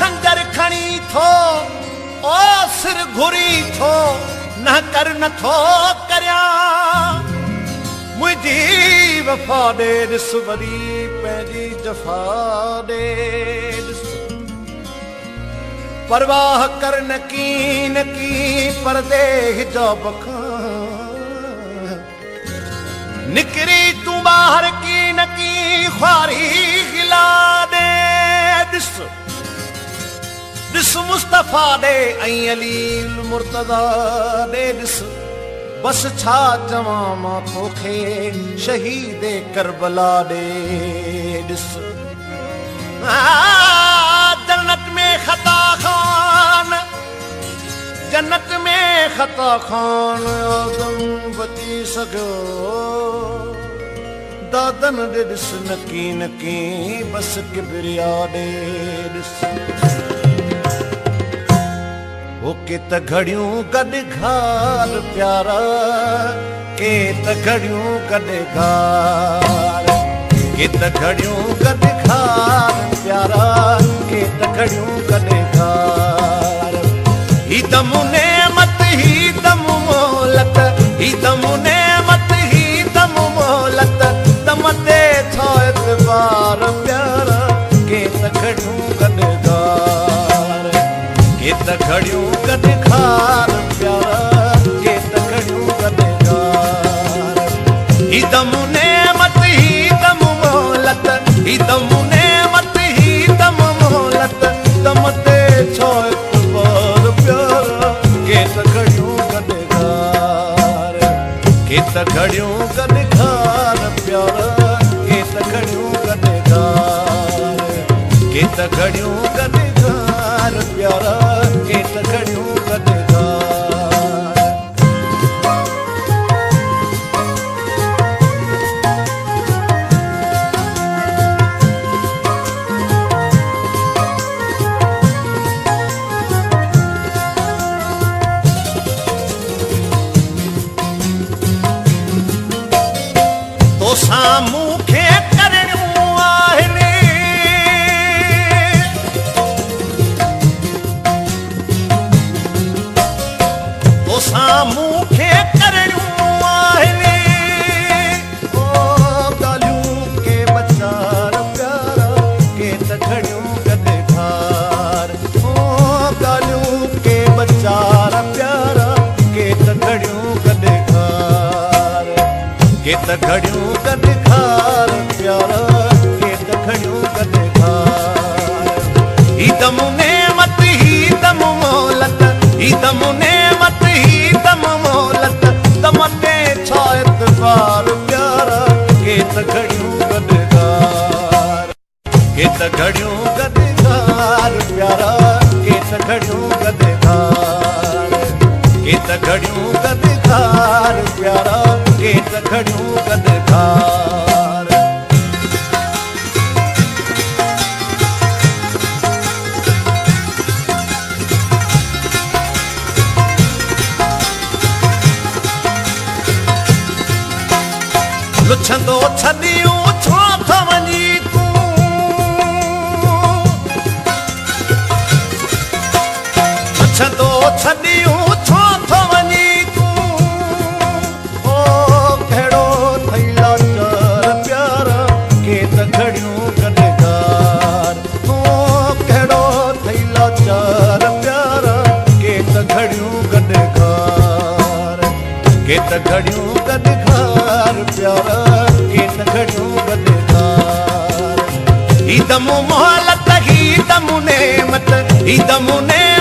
खंजर खणी थो ओ सिर घुरी थो न कर न थो करया मुझी वफा दे ॾिस वरी पंहिंजी जफ़ा दे ॾिस परवाह कर न की परदे हिजाब खां निकरी तू बाहर की न की ख्वारी गिला दे ॾिस ॾिस मुस्तफ़ा दे ऐं अली मुर्तज़ा दे ॾिस बस छा चवां मां तोखे शहीद करबला दे ॾिस जन्नत में खता खान जन्नत में खता खान आदम बची सघियो दादन दे ॾिस नकी बस किबरिया दे ॾिस हो के त घड़ियूं गॾु घार प्यारा के त घड़ियूं गॾु घार के त घड़ियूं गॾु घार प्यारा के त घड़ियूं गॾु घार ही दम नेमत ही दम मोहलत ही दम नेमत ही दम मोहलत दम ते छा एतबार प्यारा के त घड़ियूं गॾु घार के त घड़ियूं गॾु घार प्यारा के त घड़ियूं गॾु घार ही दम नेमत ही दम मोहलत ही दम नेमत ही दम मोहलत दम ते छो एतबार प्यारा के त घड़ियूं गॾु घार के त घड़ियूं गॾु घार प्यारा के त घड़ियूं गॾु घार के त घड़ियूं गॾु घार प्यारा के त घड़ियूं गॾु घार तोसां मूंखे करणियूं आहिनि तोसां मूंखे करणियूं आहिनि ओ ॻाल्हियूं के बचार प्यारा के त घड़ियूं गॾु घार ओ ॻाल्हियूं के बचार प्यारा के त घड़ियूं गॾु घार के त घड़ियूं गॾु घार प्यारा के त घड़ियूं गॾु घार ही दम नेमत ही दम मोहलत ही दम नेमत ही दम मोहलत दम ते छा एतबार प्यारा के त घड़ियूं गॾु घार के त घड़ियूं गॾु घार प्यारा के त घड़ियूं गॾु घार के त घड़ियूं गॾु घार प्यारा के त घड़ियूं गॾु घार लुछंदो छॾियूं छो त वञी तूं लुछंदो छॾियूं छो त वञी तूं ओ कहिड़ो थैला चार प्यारा के त घड़ियूं गॾु घार ओ कहिड़ो थैला चार प्यारा के त घड़ियूं गॾु घार के त घड़ियूं गॾु घार प्यारा के त घड़ियूं गॾु घार ही दम मोहलत ही दम नेमत ही दम नेमत